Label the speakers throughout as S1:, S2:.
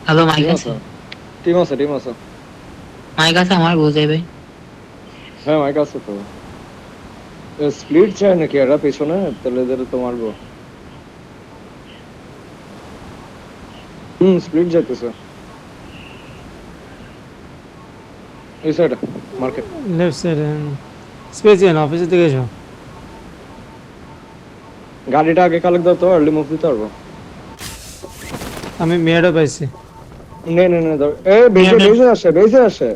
S1: Hello mic
S2: team
S1: আছে?
S2: আছে team আছে।
S1: মাইক আছে আমার বুঝাই ভাই।
S2: হ্যাঁ মাইক আছে তো। স্প্লিট চাই নাকি এরা পেছনে, তাহলে এদের তো মারবো। স্প্লিট যাইতেছে এই সাইডে মার্কেট।
S3: লেফট সাইড স্পেসিয়াল অফিসের দিকে এসো।
S2: গাড়িটা আগে কালেক্ট দাও তো, আর্লি মুভ দিতে পারবো।
S3: আমি মেয়েরও পাইছি।
S2: নে ধর। বেজে আসে।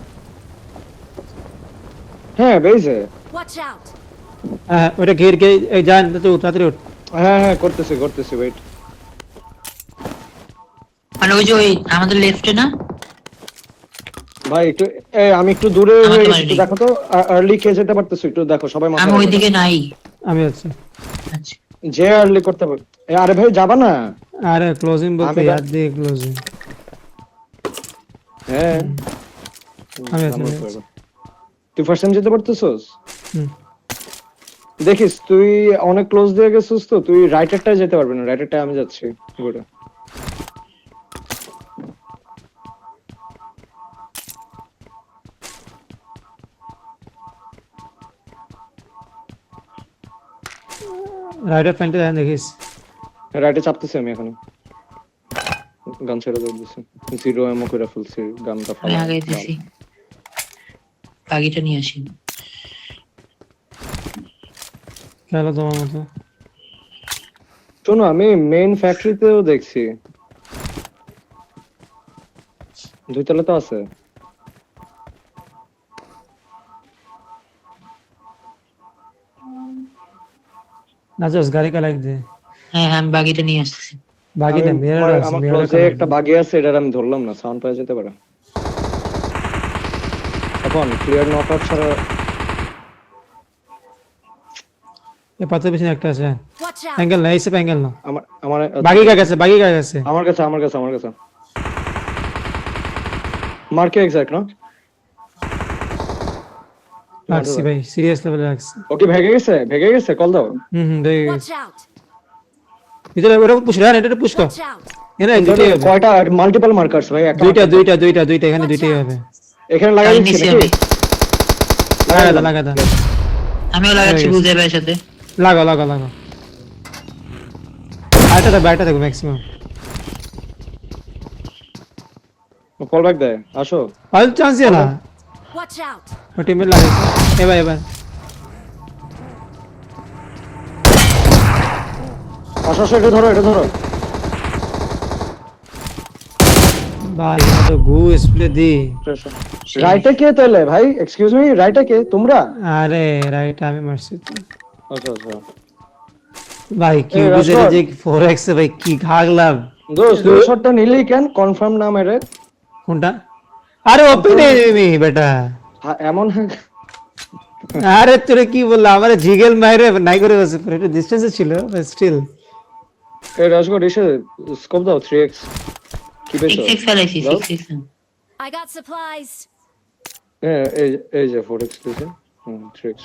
S2: হ্যাঁ বেজে।
S4: Watch out!
S3: হ্যাঁ ওটা ঘের গে যান তো তাড়াতাড়ি উঠ।
S2: হ্যাঁ করতেছি ওয়েট।
S1: মানে ওই যে ওই আমাদের লেফটে না?
S2: ভাই একটু আমি একটু দূরে
S1: আমার
S2: হয়ে
S1: তো
S2: গেছি, একটু
S1: বাড়ি।
S2: দেখো তো আর্লি কে যেতে পারতেছো, একটু দেখো সবাই মাথা
S1: আমি
S2: রাখো।
S1: ওইদিকে নাই।
S3: আমি আছি।
S1: আচ্ছা
S2: যে আর্লি করতে পারবে। আরে ভাই যাবা না।
S3: আরে ক্লোজিং বলতে
S2: আমি
S3: ইয়াদ দিয়ে ক্লোজিং।
S2: হ্যাঁ
S3: আমি আছি।
S2: তুই ফার্স্ট টাইম যেতে পারতেছস?
S3: হুম।
S2: দেখিস তুই অনেক ক্লোজ দিয়ে গেছিস তো, তুই রাইটারটায় যেতে পারবি না, রাইটারটায় আমি যাচ্ছি ঘুরে।
S3: রাইডার প্যান্টে দেখেন দেখিস।
S2: রাইটে চাপতেছি আমি এখন। গান ছেড়ে দিয়ে দিছি, জিরো এমও করে ফেলছি গানটা
S1: আমি
S2: ফালা।
S1: আগাইতেছি। বাগিটা নিয়ে আসি।
S3: খেলো তোমার মতো।
S2: শোনো আমি মেইন ফ্যাক্টরিতেও দেখছি, দুই তলা তো আছে।
S3: নাচস গাড়ি কালেক্ট দে।
S1: হ্যাঁ হ্যাঁ আমি বাগিটা নিয়ে আসতেছি।
S3: বাকি না মেয়েরও আছে
S2: আমার
S3: মেয়েরও
S2: ক্লোজে
S3: কালেক্ট
S2: একটা বাগি আছে, এটা আমি ধরলাম না, সাউন্ড পাওয়া যেতে পারে। এখন ক্লিয়ার নক আউট ছাড়া।
S3: এ পাথর পিছনে একটা আছে।
S4: Watch out!
S3: অ্যাঙ্গেল না এইসব অ্যাঙ্গেল না।
S2: আমার আমার
S3: বাকি কার কাছে বাকি কার কাছে।
S2: আমার কাছে মার্কে এক্সাক্ট না।
S3: রাখছি ভাই সিরিয়াস লেভেলে রাখছি।
S2: ওকে ভেগে গেছে কল দাও।
S3: দেখে গেছি।
S4: Watch out!
S3: ভিতরে ওটা পুশ রে এটা পুশ কর।
S4: Watch out!
S3: এনে দুইটাই হবে।
S2: কয়টা মাল্টিপল মার্কারস ভাই? একটা
S3: দুইটা এখানে দুইটাই হবে।
S2: এখানে লাগাই
S1: আমি
S2: দিচ্ছি
S1: নিছি
S2: নাকি?
S1: আমি।
S3: লাগা দা।
S1: আমিও লাগাচ্ছি বুঝাই ভাইয়ের সাথে।
S3: লাগা। আইটা দেখো ম্যাক্সিমাম।
S2: কল ব্যাক দেয়, আসো।
S3: আর চান্স দিও না।
S4: Watch out!
S3: ও টিমমেট লাগাইছে। এবার
S2: আসো এটা ধরো।
S3: ভাই এটা তো গু স্প্লে দি।
S2: রাইটে কে তাহলে ভাই? এক্সকিউজ মি, রাইটে কে তোমরা?
S3: আরে রাইট আমি মারছি তো।
S2: আচ্ছা
S3: ভাই কিউবিজের যে 4x এ ভাই কি ঘাগলাম।
S2: দোস্ত দুই শটটা নিলেই কেন কনফার্ম না মেরে?
S3: কোনটা? আরে ওপেন এনিমি বেটা।
S2: এমন
S3: আরে তোরে কি বললা আমারে জিগেল মাইরে নাই করে বসে পরে একটু ডিসটেন্সে ছিল বাট স্টিল।
S2: এই রাজগড় এসে স্কোপ দাও 3x কি পেছো?
S1: 6 ফেলাইছি 6
S4: I got supplies.
S2: হ্যাঁ এই যে 4x দিছে। 3x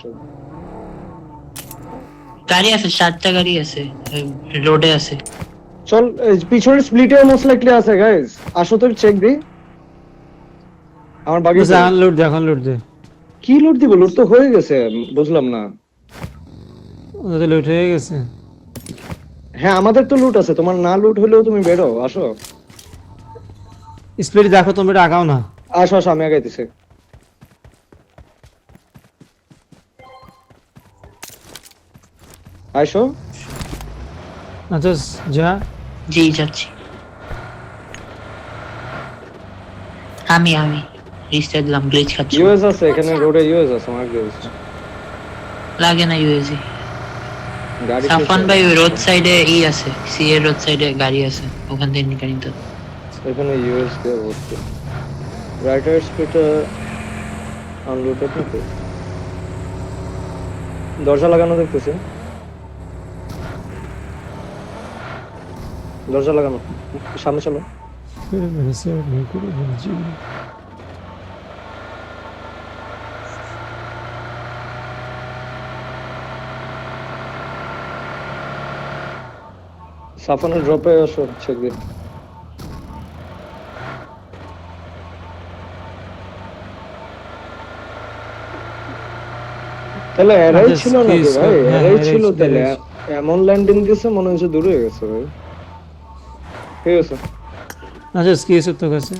S1: গাড়ি আছে 7টা গাড়ি আছে রোডে আছে।
S2: চল পিছনের স্প্লিটে মোস্ট লাইকলি আছে গাইস, আসো তো চেক দিই। আমার বাকি
S3: জান লুট দে।
S2: কি লুট দিব? লুট তো হয়ে গেছে, বুঝলাম না।
S3: ওদের লুট হয়ে গেছে।
S2: হ্যাঁ আমাদের তো লুট আছে, তোমার না লুট হলেও তুমি বেরো, আসো
S3: স্পিড দেখো তোমরা আগাও না।
S2: আসো আমি আগাইতেছি। আসো
S3: আচ্ছা যা
S1: জি যাচ্ছি। আমি রিস্টার্ট দিলাম গ্লিচ খাচ্ছি।
S2: ইউএস আছে এখানে রোডে, ইউএস আছে আমার কাছে।
S1: লাগে না ইউএসি।
S2: গাড়ি
S1: সাফান ভাই ওই রোড সাইডে আছে সি এর রোড সাইডে গাড়ি আছে, ওখান থেকে নিয়ে নিতে।
S2: এখানে ইউএস দিয়ে ভর্তি। রাইটার স্পিড আনলোডেড নাকি? দরজা লাগানো দেখতেছি, দরজা লাগানো, সামনে চলো। সাফানের ড্রপে আসো চেক দিন। তাহলে এরাই
S3: আচ্ছা,
S2: ছিল নাকি
S3: skills
S2: ভাই?
S3: তো- হ্যাঁ,
S2: এরাই
S3: এরাই
S2: ছিল
S3: ছিল,
S2: তাহলে।
S3: এরাই ছিল।
S2: এমন ল্যান্ডিং দিছে মনে হচ্ছে দূরে হয়ে গেছে ভাই। ঠিক আছে।
S3: আচ্ছা স্কিস তো গেছে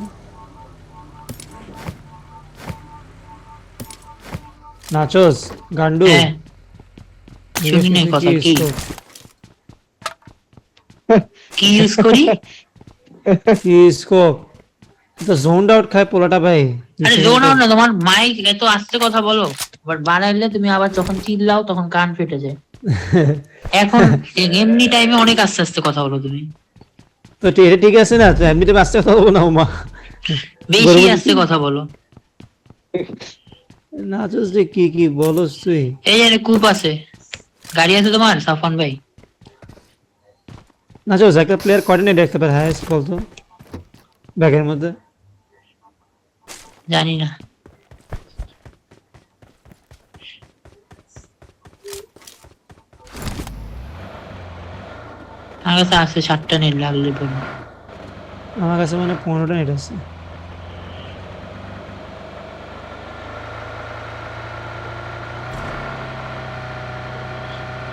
S3: নাচোস গান্ডু
S1: হ্যাঁ শুনি নাই কথা কি কি ইউজ করি?
S3: কি স্কোপ তো জোনড আউট খায় পোলাটা ভাই
S1: আরে জোন আউট না, তোমার মাইক এত আস্তে কথা বলো, বাট বাড়াইলে তুমি আবার যখন চিল্লাও তখন কান ফেটে যায়। এখন এমনি টাইমে অনেক আস্তে আস্তে কথা বলো তুমি,
S3: তো এটা ঠিক আছে না, তো এমনিতে বাঁচতে কথা বলবো না মা
S1: বেশি আস্তে কথা বলো।
S3: নাচোস যে কি কি বলস তুই
S1: এই যে কূপ আছে, গাড়ি আছে তোমার সাফন ভাই?
S3: নাচোস একটা প্লেয়ার কোঅর্ডিনেট দেখতে পারে হাইস্ট বলতো ব্যাগের মধ্যে
S1: জানি না। আমার কাছে আছে 7টা নেট, লাগলে বলবো।
S3: আমার কাছে মানে 15টা নেট আছে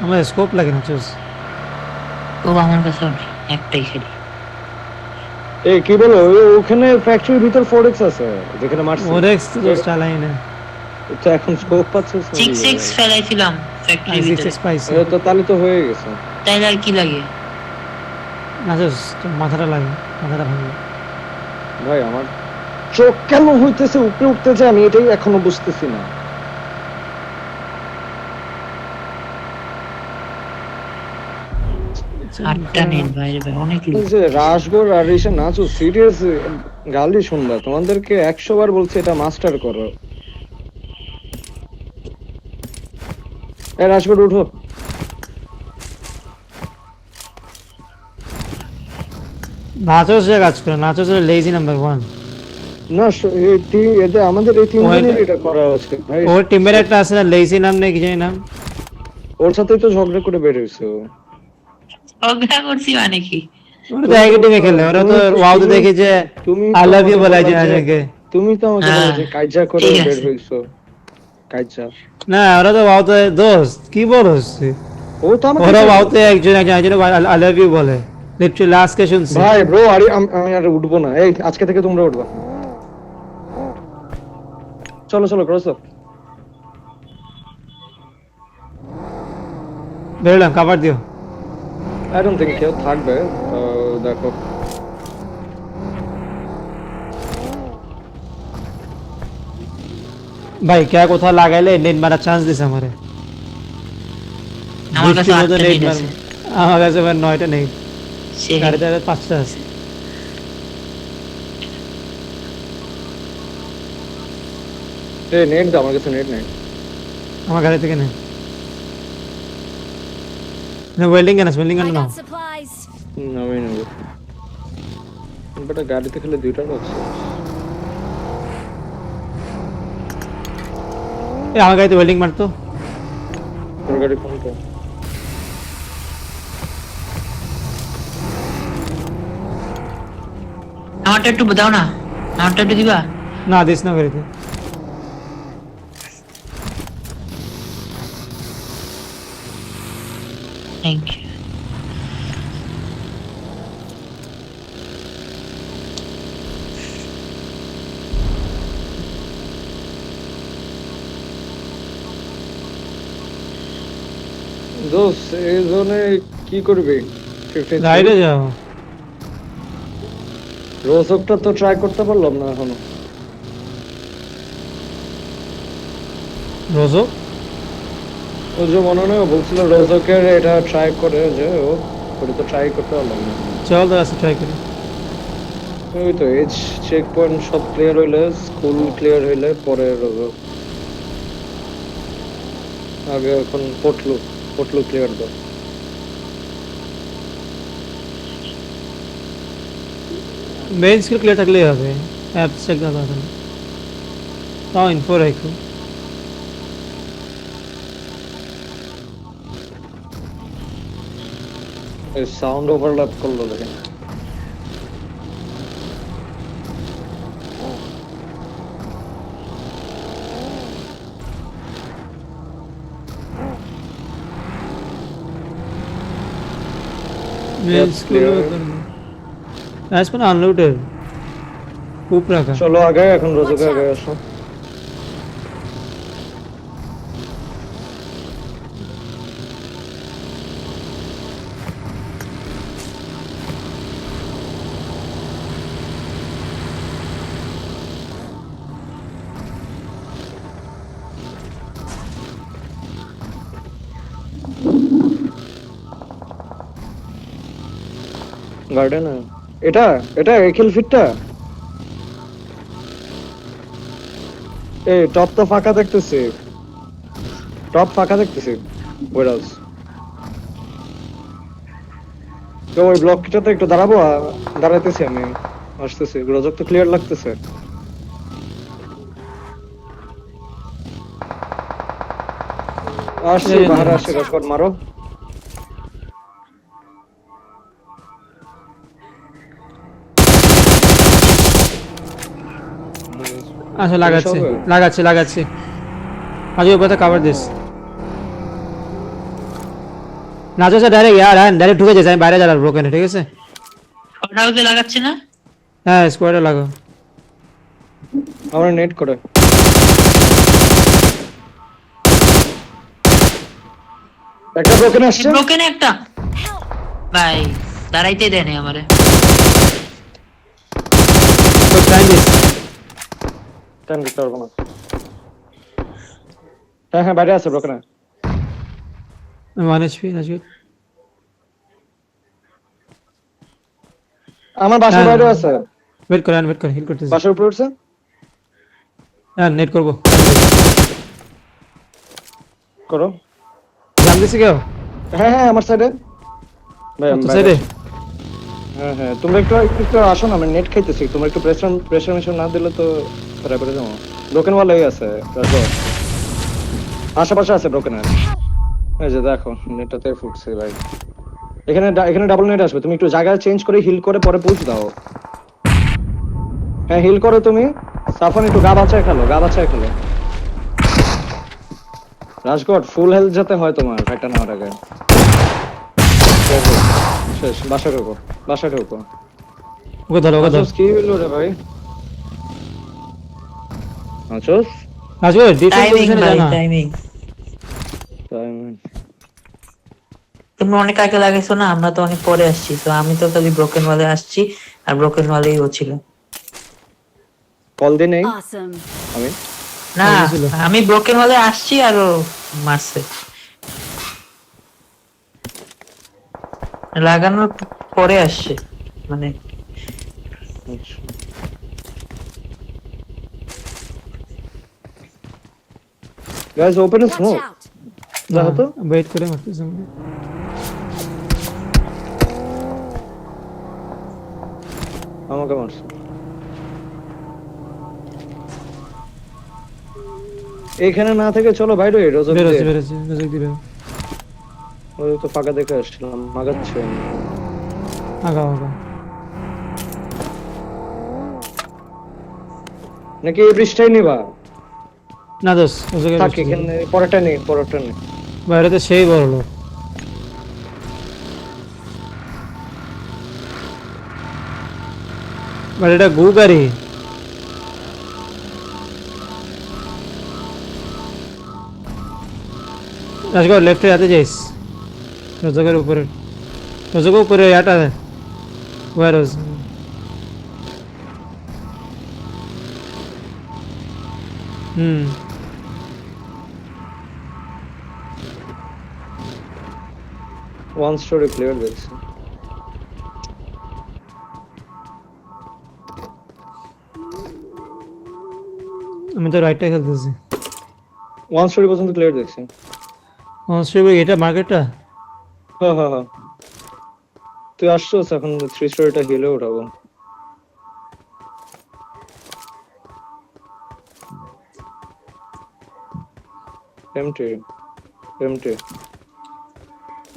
S3: আমার স্কোপ লাগে নাচোস
S1: ও আমার কাছে একটাই খালি।
S2: এই কি বলো ওখানে ফ্যাক্টরির ভিতর 4x আছে যেখানে মারছি।
S3: ওরেক্স তো চালাই না
S2: তো এখন স্কোপ পাচ্ছে
S1: 6x ফেলাইছিলাম ফ্যাক্টরির ভিতরে,
S3: 6 পাইছি
S2: তো তাহলে তো হয়ে গেছে।
S1: তাইলে আর কি লাগে?
S3: নাচোস তোর মাথাটা লাগে মাথাটা ভাঙলো
S2: ভাই আমার চোখ কেন হইতেছে উপরে উঠতেছে আমি এটাই এখনো বুঝতেছি না।
S1: আটটা নেট বাইরে ভাই, অনেক লোক।
S2: এই যে রাশগড় আর এসে নাচো সিরিয়াস গালি শুনবা, তোমাদেরকে 100 বার বলছি এটা মাস্টার করো। এই রাশগড় উঠো।
S3: নাচোস যে কাজ করে নাচোস লেজি নাম্বার 1
S2: না এই এতে আমাদের এই তিনজনের এটা করা উচিত ভাই।
S3: ওর টিমের একটা আছে না লেজি নাম নেই কি জানি নাম
S2: ওর সাথেই তো ঝগড়া করে বের হইছে ও।
S1: ঝগড়া করছি মানে কি?
S3: ওরা তো একই টিমে খেলে ওরা তো ওয়াও দেখি যে
S2: তুমি
S3: আই
S2: তো
S3: লাভ ইউ
S2: আমাকে
S3: বলে
S2: বললা যে-
S3: আজকে
S2: তুমি তো আমাকে বলো যে কাইজা করে
S1: ঠিক
S2: বের
S1: আছে।
S2: হইছো। কাইজা
S3: না ওরা তো ওয়াও দোস্ত কি বলছ তুই
S2: ও তো আমাকে
S3: ওরা ওয়াও একজন আই লাভ ইউ বলে লিটারালি আজকে শুনছি
S2: ভাই ব্রো আরে আমি আর উঠবো না। এই আজকে থেকে তোমরা উঠবা। চলো চলো ক্রস আপ।
S3: বেরোলাম কভার দিও
S2: আই ডোন্ট থিংক কেউ থাকবে। দেখো
S3: ভাই কে কোথাও লাগাইলে নেট মারার চান্স দিছে আমারে
S1: আমার কাছে
S3: বৃষ্টির মতো
S1: 8টা
S3: নেট
S1: নেট
S3: মার
S1: আছে।
S3: আমার কাছে ভাই 9টা নেই
S1: সেই
S3: গাড়িতে 5টা আছে
S2: এই নেট দাও, আমার কাছে নেট নাই।
S3: আমার গাড়ি থেকে নেই না ওয়েল্ডিং কেন ওয়েল্ডিং
S4: I
S3: কেন নাও
S4: got supplies.
S2: আমি নেব। বেটা গাড়িতে খেলে দুইটা আছে।
S3: এই আমার গাড়িতে ওয়েল্ডিং মারতো
S2: তোর গাড়ি কোনটা?
S1: আমারটা একটু দাও না, আমারটা একটু দিবা।
S3: না দিস না গাড়িতে
S1: থ্যাংক ইউ।
S2: দোস্ত এই জোনে কি করবি? 15
S3: রাইডে যাও
S2: রোজকটা তো ট্রাই করতে পারলাম না এখনো।
S3: রোজো
S2: ও যে মনে নেই বলছিল রোজকের এটা ট্রাই করে যে ও ওটা তো ট্রাই করতে পারলাম না।
S3: চল তো আছে ট্রাই করি
S2: ওই তো এজ চেক পয়েন্ট সব ক্লিয়ার হইলে স্কুল ক্লিয়ার হইলে পরে রোজক। আগে এখন পটলু ক্লিয়ার দাও।
S3: মেইন স্কিল ক্লিয়ার থাকলেই হবে অ্যাপস চেক দেওয়া দরকার নেই তাও ইনফো রাখো
S2: এই সাউন্ড ওভারল্যাপ করলো দেখেন।
S3: মেন স্কুল আজ মানে আনলোডেড খুব রাখা
S2: চলো আগে, এখন রোজকে আগে আসো। গার্ডেন এটা এটা একিল ফিটটা এই টপ তো ফাঁকা দেখতেছি, টপ ফাঁকা দেখতেছি। ওয়েরাস তো ওই ব্লকটাতে একটু দাঁড়াবো, দাঁড়াইতেছি আমি, আসতেছি। রোজক তো ক্লিয়ার লাগতেছে। আসছি, বাহারে আসছি। রসকট মারো।
S3: আচ্ছা লাগাচ্ছি আজ ওই কথা কভার দিস নাজো স্যার ডাইরেক্ট ঢুকে যাচ্ছে, আমি বাইরে যাবো ব্রোকেনে, ঠিক আছে?
S1: ওটাও যে লাগাচ্ছি না,
S3: হ্যাঁ স্কোয়াডে লাগাও।
S2: আমরা নেট করে একটা ব্রোকেন আসছে।
S1: ব্রোকেন একটা ভাই দাঁড়াইতে দেয়নি আমারে।
S3: তো টাইম দিস
S2: টাইম দিতে পারবো না। হ্যাঁ হ্যাঁ, বাইরে আছে ব্রোকেন।
S3: One HP নাজো।
S2: আমার বাসার বাইরে আছে।
S3: ওয়েট কর হিল করতেছি।
S2: বাসার উপরে উঠছে।
S3: হ্যাঁ নেট করবো,
S2: করো।
S3: জাম দিছি কেউ?
S2: হ্যাঁ হ্যাঁ, আমার সাইডে।
S3: সাইডে
S2: হ্যাঁ হ্যাঁ, তোমরা একটু একটু আসো না, আমি নেট খাইতেছি। তোমরা একটু প্রেসার মেশন না দিলে তো পরে পরে যাবো। ব্রোকেন ওয়ালাই আছে, আশেপাশে আছে ব্রোকেন। এই যে দেখো, নেটটাতে ফুটছে ভাই। এখানে ডাবল নেট আসবে, তুমি একটু জায়গা চেঞ্জ করে হিল করে পরে পুশ দাও। হ্যাঁ হিল করো তুমি। সাফন একটু গা বাঁচায় খেলো। রাজকোট ফুল হেলথ যাতে হয় তোমার ফাইটটা নেওয়ার আগে। শেষ। বাসা ঢোকো।
S3: ওকে ধরো
S2: কি হলো রে ভাই? আছোস
S3: নাজো ডিফেন্স
S1: টাইমিং
S3: পজিশনে
S1: ভাই,
S3: জানা
S1: টাইমিং। তুমি অনেক আগে লাগাইছো না, আমরা তো অনেক পরে আসছি। তো আমি তো খালি ব্রোকেন ওয়ালে আসছি, আর ব্রোকেন ওয়ালেই ও ছিল।
S2: কল দি নেই
S4: Awesome.
S2: আমি।
S1: না
S3: ছিল।
S1: আমি ব্রোকেন ওয়ালে আসছি আর ও মারছে। লাগানোর পরে আসছে মানে।
S2: Guys open
S4: Watch
S2: smoke.
S4: out.
S2: দেখো তো।
S3: ওয়েট করে মারতেছি।
S2: আমাকে মারছে। এখানে না থেকে চলো বাইরে। রোজক
S3: বেরোচ্ছে
S2: দিয়ে।
S3: রোজক দিবে
S2: ওই তো ফাঁকা দেখে আসলাম, মাগাচ্ছে।
S3: আগা
S2: নাকি এই বৃষ্টিটাই নিবা?
S3: না দোস রোজকের
S2: থাক এখানে, পরেরটা নেই।
S3: বাইরে তো সেই বড় লোক। বাট এটা গু গাড়ি। রাজগড় লেফটে যেতে যাইস, রোজকের উপরে এটা ওয়ারোজ।
S2: ওয়ান স্টোরি প্লেয়ার দেখছি।
S3: আমি তো রাইটটা খেলতেছি।
S2: ওয়ান স্টোরি পর্যন্ত প্লেয়ার দেখছি।
S3: এটা মার্কেটটা।
S2: হ্যাঁ তুই আসছিস এখন, 3 স্টোরিটা হিলে উঠাবো। এমটি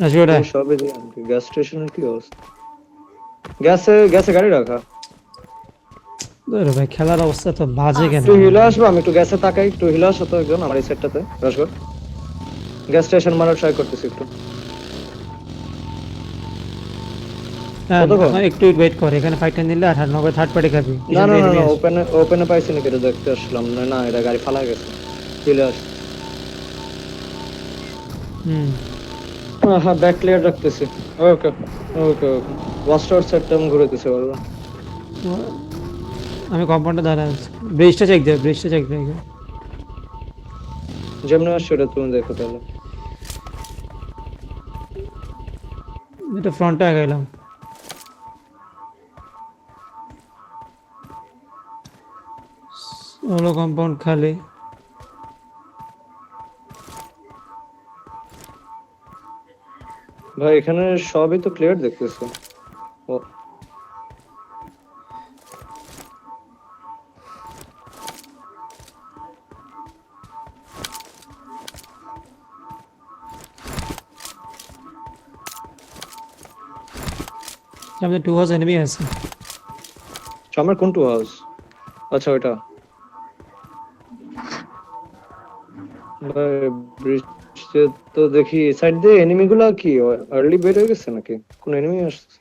S3: রাজগড়
S2: সবে দিয়ে গ্যাস স্টেশনের কি অবস্থা? গ্যাসে গাড়ি রাখা।
S3: ভাই খেলার অবস্থা তো বাজে কেন?
S2: একটু হিলে আসবো, আমি একটু গ্যাসে তাকাই। একটু হিলে আসো তো একজন আমার এই সেটটাতে। রাজগড় গ্যাস স্টেশন মারার ট্রাই করতেছি একটু।
S3: হ্যাঁ,
S2: কতক্ষণ?
S3: একটু ওয়েট কর, এখানে ফাইটটা নিলে আর নবে থার্ড পার্টি খাবি।
S2: না
S3: পিছন
S2: না
S3: দিয়ে
S2: না
S3: enemy আসবে।
S2: ওপেনে পাইছি নাকি এটা দেখতে আসলাম। না না এটা গাড়ি ফালা গেছে চলে আস।
S3: হুম,
S2: হ্যাঁ ব্যাক ক্লিয়ার রাখতেছি। ওকে ওকে ওকে ওয়াচ টাওয়ার সেটটা আমি ঘুরে দিছি বলবো।
S3: আমি কম্পাউন্ডে দাঁড়া আছি। ব্রিজটা চেক দে, ব্রিজটা চেক দে।
S2: যেমন আসছে ওটা তুমি দেখো তাহলে।
S3: এটা ফ্রন্টে আগাইলাম। হলো কম্পাউন্ড খালি।
S2: ভাই এখানে সবই তো ক্লিয়ার দেখতেছি। ও
S3: সামনে 2 হাউস এনিমি আছে।
S2: আমার কোন টু হাউস? আচ্ছা ওইটা। ভাই বৃষ্টি তো দেখি সাইড দিয়ে এনিমি গুলা কি আর্লি বের হয়ে গেছে নাকি? কোন এনিমি আসছে?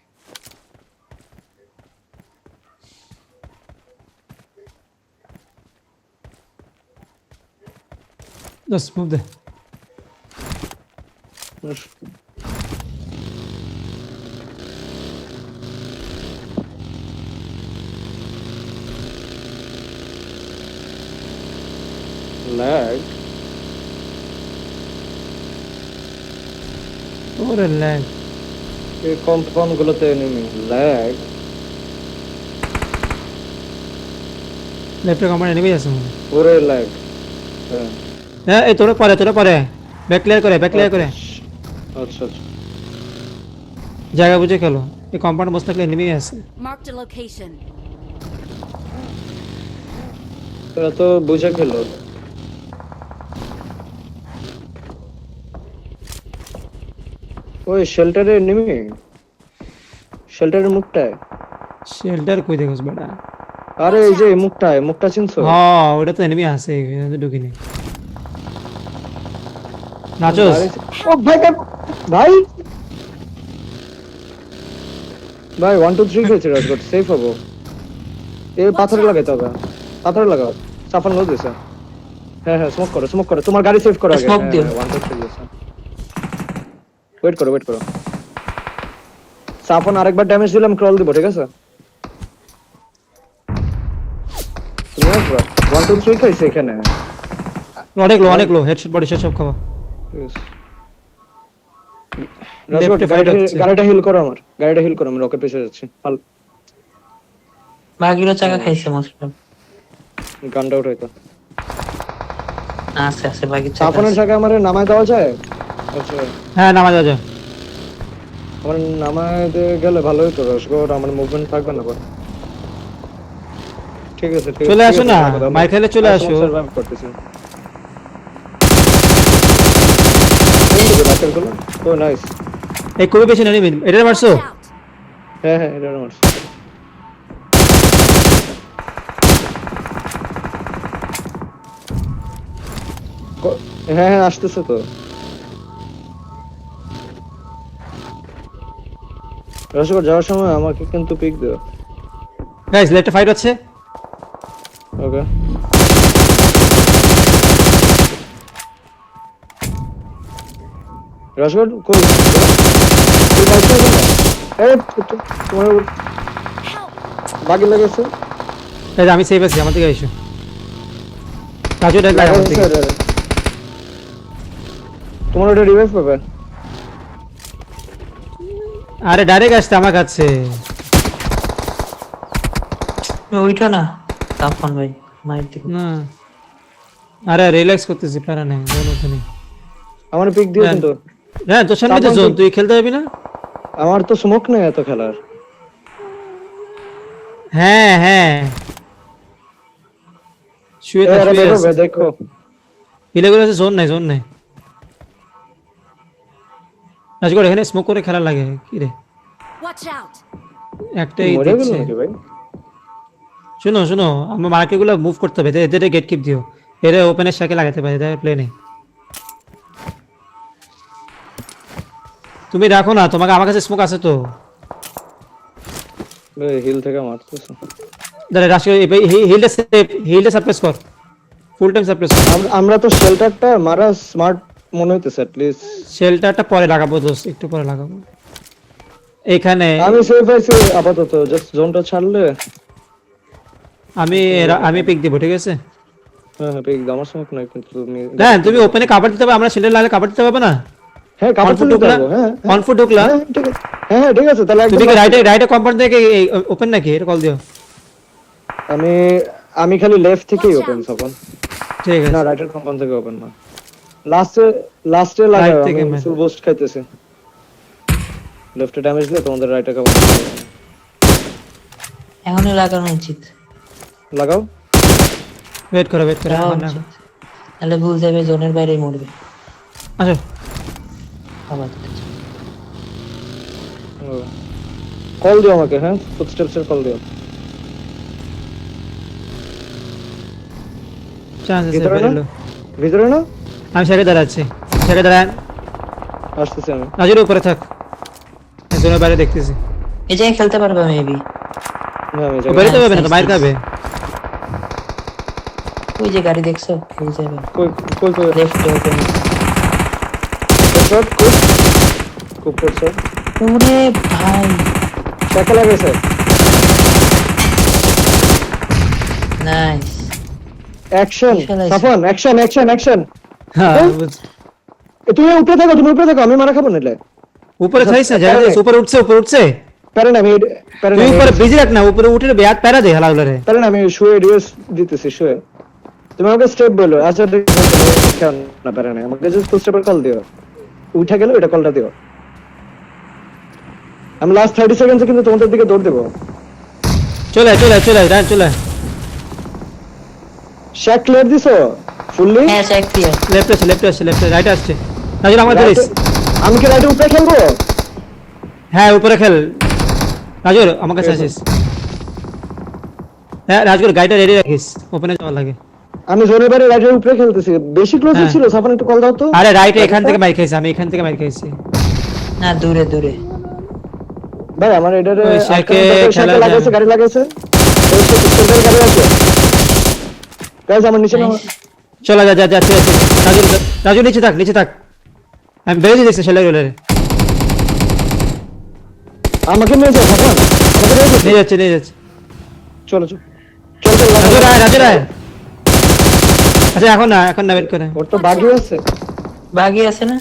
S3: জাস্ট মুভ দে।
S2: ল্যাগ
S3: ওরে ল্যাগ।
S2: এই কম্পাউন্ড গুলোতে এনিমি ল্যাগ।
S3: লেফটে কম্পাউন্ড এনিমি আছে মনে হয়।
S2: ওরে ল্যাগ। হ্যাঁ
S3: হ্যাঁ, এই তোরা পরে ব্যাক ক্লিয়ার করে
S2: আচ্ছা আচ্ছা
S3: জায়গা বুঝে খেলো। এই কম্পাউন্ড বসে থাকলে এনিমি আছে।
S4: Marked a location.
S2: তোরা তো বুঝে খেলো। ওই শেল্টারের এনিমি, শেল্টারের মুখটায়।
S3: শেল্টার কই দেখছ বেটা?
S2: আরে এই যে মুখটা চিনছো?
S3: হ্যাঁ, ওটা তো এনিমি আছে, এখানে ঢুকিনি। নাচোস।
S2: ও ভাই ভাই ভাই 1 2 3 খেলছি রাজগট সেফ হবো। এই পাথরে লাগাইতে হবে, পাথরে লাগাও। সাফান লো দিছে। হ্যাঁ হ্যাঁ স্মোক করো তোমার গাড়ি সেভ করো আগে।
S1: Smoke দিও।
S2: 1 2 3 দিছে। ওয়েট করো সাফান আরেকবার ড্যামেজ দিলাম ক্রল দিব ঠিক আছে? তুমি আসবা 1 2 3 খাইছে এখানে।
S3: অনেক লো হেডশট বডি শট সব খাওয়া।
S2: রাজগট
S3: Left এ fight হচ্ছে।
S2: গাড়িটা হিল করো আমি রকেট পেছে যাচ্ছি।
S1: বাকিরা চাকা খাইছে মোস্ট।
S2: গানটা উঠাইতো।
S1: আছে বাকি চাকা
S2: সাফানের
S1: আছে।
S2: জায়গায় আমারে নামায় দেওয়া যায়? আচ্ছা
S3: হ্যাঁ, নামা যা।
S2: আমার নামায় গেলে ভালো হতো রসগোর, আমার মুভমেন্ট থাকবে না পর। ঠিক আছে
S3: চলে আসো না, মার খেলে চলে আসো।
S2: সার্ভাইভ করতেছি। ও নাইস।
S3: এই খুবই বেশি এনিমি। এটা মারছো?
S4: Watch out.
S2: হ্যাঁ এটা আমার। হ্যাঁ আসতেছে তো। রসগোর যাওয়ার সময় আমাকে কিন্তু পিক দিও।
S3: গাইস, লেফটে ফাইট আছে।
S2: ওকে রসগোর কই তুই বাইকে গেল? তোমার
S4: Help.
S2: বাকি লেগেছে।
S3: এই যে আমি সেভ আছি, আমার দিকে এসো। কাজু ডাক লাগা আমার দিকে।
S2: তোমার ওটা রিভাইভ পাবে।
S3: আরে ডাইরেক্ট আসছে আমার কাছে।
S1: ওইটা না সাফন ভাই মাইর দিকে।
S3: না, আরে রিল্যাক্স করতেছি, প্যারা নেই, কোনো নেই।
S2: আমার পিক দিও কিন্তু।
S3: হ্যাঁ, তোর সামনে তো জোন, তুই খেলতে পারবি না?
S2: আমার তো স্মোক নেই এত খেলার।
S3: হ্যাঁ শুয়ে থাক, শুয়ে
S2: দেখো
S3: আছে।
S2: দেখো
S3: পিলেগুলো আছে, জোন নাই। রাজগড় এখানে স্মোক করে খেলা লাগে কি রে?
S4: Watch out.
S3: একটাই
S2: মরে গেল
S3: দিচ্ছে।
S2: নাকি ভাই?
S3: শুনো, আমার মার্কেটগুলো মুভ করতে হবে, এদের গেট কিপ দিও। এরা ওপেনের সাথে লাগাতে পারে, এদের প্লেনে। তুমি রাখো না, তোমাকে আমার কাছে স্মোক আছে তো।
S2: ভাই হিল থেকে মারতেছে।
S3: দাঁড়া রাশ হিলটা সাপ্রেস কর ফুল টাইম সাপ্রেস কর।
S2: আমরা তো শেল্টারটা মারা স্মার্ট মনে হইতেছে at least।
S3: শেল্টারটা পরে লাগাবো দোস্ত, একটু পরে লাগাবো। এখানে
S2: আমি সেফ আছি আপাতত, জাস্ট জোনটা ছাড়লে।
S3: আমি পিক দিব, ঠিক আছে?
S2: হ্যাঁ হ্যাঁ পিক আমার সময় নাই কিন্তু তুমি
S3: হ্যাঁ তুমি ওপেনে কভার দিতে হবে, আমরা শেল্টার লাগালে কভার দিতে পারবে না।
S2: হ্যাঁ কাপড়
S3: ফুট
S2: তুলতে
S3: ঢুকলা,
S2: পারবো, হ্যাঁ
S3: অন ফুট ঢুকলা।
S2: হ্যাঁ ঠিক আছে, হ্যাঁ ঠিক আছে তাহলে
S3: তুমি
S2: একদম
S3: কি রাইটে কম্পাউন্ড থেকে ওপেন নাকি? এটা কল দিও।
S2: আমি খালি লেফট থেকেই ওপেন তখন।
S3: ঠিক
S2: না
S3: আছে
S2: রাইটের কম্পাউন্ড থেকে ওপেন না, লাস্টে লাগাও।
S3: Right থেকে
S2: আমি
S3: man।
S2: ফুল বুস্ট খাইতেছি, লেফটে ড্যামেজ দিলে তোমাদের রাইটে কভার
S1: এখনই লাগানো উচিত।
S2: লাগাও।
S3: ওয়েট করো
S1: লাগানো
S3: এখন না।
S1: উচিত। তাহলে ভুল যাবে, জোনের বাইরেই মরবে
S3: আসো
S1: আবার।
S2: কল দিও আমাকে, হ্যাঁ ফুটস্টেপস এর কল দিও।
S3: চান্স আছে
S2: ভিতরে না?
S3: বেরোলো।
S2: ভিতরে না?
S3: আমি সাইডে দাঁড়াচ্ছি, সাইডে দাঁড়ান।
S2: আসতেছি আমি।
S3: রাজুর উপরে থাক, জোনের বাইরে দেখতেছি।
S1: এই জায়গায় খেলতে পারবে মেবি।
S2: হ্যাঁ আমি
S3: ও বেরোতে পারবে না তো, মাইর খাবে।
S1: ওই যে গাড়ি দেখছো, এই যাবে
S2: কই কই কই
S1: লেফটে ওপেন।
S2: শট কই খুব করছে।
S1: ওরে ভাই
S2: টাকা লাগাইছে।
S1: নাইস।
S2: অ্যাকশন সাফন, অ্যাকশন অ্যাকশন অ্যাকশন।
S3: হ্যাঁ
S2: হ্যাঁ? তুমি উপরে থাকো, আমি মারা খাবো নিলে।
S3: উপরে থাইস না, জায়গা উপরে উঠছে।
S2: পারে না আমি পারে
S3: তুই
S2: না
S3: উপরে বিজি রাখ না, উপরে উঠে ব্যাট প্যারা দে হালা গুলো রে।
S2: পারে না আমি শুয়ে ডিএস দিতেছি শুয়ে। তুমি আমাকে স্টেপ বলো, আচ্ছা ঠিক আছে, কেন না পারে না আমাকে জাস্ট ফুল স্টেপের কল দিও। উঠে গেল এটা কলটা দিও। আমি লাস্ট 30 সেকেন্ডে কিন্তু তোমাদের দিকে দৌড় দেব।
S3: চলে রান চলে।
S2: শ্যাক ক্লিয়ার দিছো ফুললি?
S1: হ্যাঁ চেক ক্লিয়ার।
S3: লেফটে আসছে রাইট আসছে। রাজুর আমার ধরিস।
S2: আমি কি রাইটে উপরে খেলবো?
S3: হ্যাঁ উপরে খেল রাজুর, আমার কাছে আসিস। হ্যাঁ রাজুর গাড়িটা রেডি রাখিস, ওপেনে যাওয়ার লাগে।
S2: আমি জোনের বাইরে রাইটের উপরে খেলতেছি, বেশি ক্লোজ
S3: হ্যাঁ।
S2: ছিল। সাফন একটু কল দাও তো।
S3: আরে রাইটে এখান থেকে মাইর খাইছি, আমি এখান থেকে মাইর খাইছি।
S1: না দূরে দূরে।
S2: ভাই আমার এটারে
S3: ওই শ্যাকে খেলা
S2: লাগাইছে,
S3: যায়।
S2: গাড়ি লাগাইছে। ওই সেন্টার গাড়ি আছে গাইস, আমার নিচে নামা।
S3: চলে যা রাজু নিচে থাক। আমি বেরিয়ে দিচ্ছি সেলাই রোলারে।
S2: আমাকে নিয়ে যাও সাফন, আমাকে নিয়ে যাও।
S3: নিয়ে যাচ্ছে।
S2: চলো চলো চল চল
S3: রাজু রায়। আচ্ছা এখন না ওয়েট করে।
S2: ওর তো বাগি আছে।
S1: বাগি আছে না?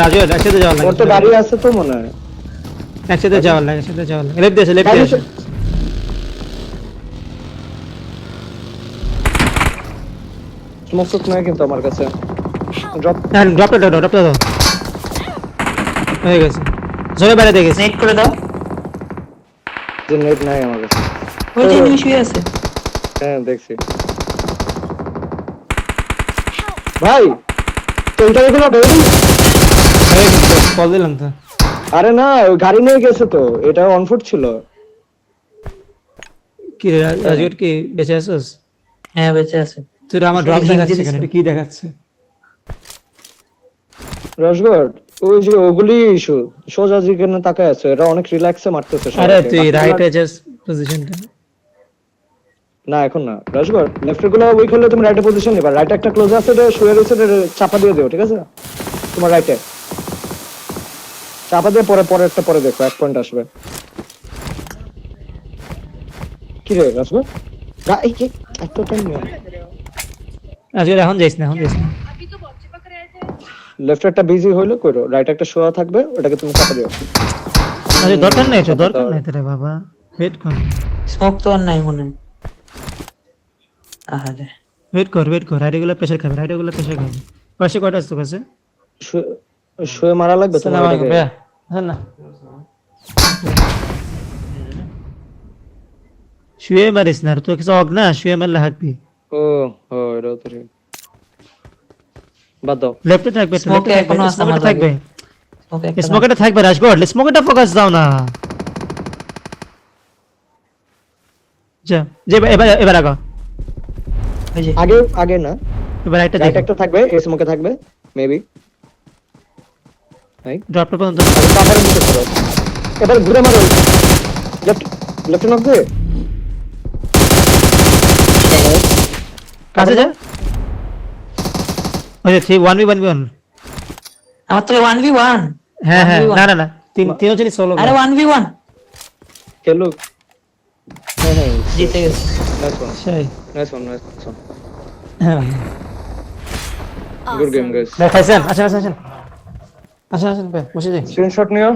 S3: রাজু একসাথে যাওয়ার
S2: ওর তো
S3: লাগে।
S2: গাড়ি আছে তো মনে হয়।
S3: একসাথে যাওয়ার লাগে। লেফট দিয়ে আসে।
S2: স্মোক টুক নাই কিন্তু আমার কাছে। ড্রপ
S3: হ্যাঁ ড্রপটা দাও। হয়ে গেছে। জোরে বাইরে দেখেছি।
S1: নেট করে দাও।
S2: যে নেট নাই আমার কাছে।
S1: ওই যে নিয়ে শুয়ে আছে।
S2: হ্যাঁ দেখছি ভাই। তো এটা দেখো না বেরি।
S3: কল দিলাম তো।
S2: আরে না ওই গাড়ি নিয়ে গেছে তো, এটা অন ফুট ছিল।
S3: কি রে রাজুর কি বেঁচে আছিস?
S1: হ্যাঁ বেঁচে আছে।
S3: তুই আমার ড্রপ দেখাচ্ছে কেন? এটা কি দেখাচ্ছে?
S2: রসগোল্ড ওই যে ওগুলি ইস্যু সোজা যেখানে তাকায় আছে, এটা অনেক রিল্যাক্সে মারতেছে সবাইকে।
S3: আরে তুই
S2: বাকিগুলা-
S3: রাইটে জাস্ট পজিশনটা।
S2: না এখন না রসগোল্ড, লেফটের গুলো ওই করলে তুমি রাইটে পজিশন নিবা। রাইটে একটা ক্লোজ আছে, এটা শুয়ে রয়েছে, এটা চাপা দিয়ে দিও, ঠিক আছে? তোমার রাইটে চাপা দিয়ে পরে একটা পরে দেখো, এক পয়েন্ট আসবে। কি রে রসগোল্ড এই কি এত টাইম নিয়ে
S3: আজকে এখন যাইস না।
S2: লেফট একটা বিজি হইলো কইরো, রাইট একটা শোয়া থাকবে, ওটাকে তুমি চাপা দিও।
S3: আরে দরকার নাই তোরে বাবা। ওয়েট কর
S1: স্মোক তো আর নাই মনে হয়। আহারে
S3: ওয়েট কর রাইটগুলো প্রেসার খাবে। পাশে কয়টা আছে তোর কাছে?
S2: শুয়ে মারা লাগবে তোমার
S3: সালাম আলাইকুম
S2: এটাকে।
S3: ভাইয়া। হ্যাঁ না শুয়ে মারিস না, তোর কাছে অগ না, শুয়ে মারলে হাঁটবি।
S2: ও ও এটাও তো ঠিক। বাদ দাও।
S3: লেফটে থাকবে,
S1: Smoke এখনো আছে আমার
S3: থাকবে।
S1: স্মোক একটা
S3: স্মোকেটা থাকবে রাজগড়, স্মোকেটা ফোকাস দাও না। যা যে এবার আগা।
S1: ওই যে
S2: আগে না,
S3: এবার রাইটটা
S2: রাইট
S3: দেখ।
S2: একটা থাকবে, এই স্মোকে থাকবে মেবি। নাই
S3: ড্রপটা পর্যন্ত
S2: আরে কাভারের মধ্যে করো এবার ঘুরে মারো লেফট নক দে
S3: কাছে যা ওই যে 1v1
S1: আমার তো 1v1
S3: হ্যাঁ হ্যাঁ
S1: 1v1
S3: না না না তিনজনই সোলো
S1: আরে 1v1
S2: খেলো হ্যাঁ
S1: জিতে গেছে
S3: সেই
S2: নাইস ওয়ান
S3: হ্যাঁ
S2: গুড গেম
S4: Awesome.
S2: গাইস
S3: দেখাইছেন আসেন আসেন আসেন আসেন আসেন ভাই বসে যাই
S2: স্ক্রিনশট নিও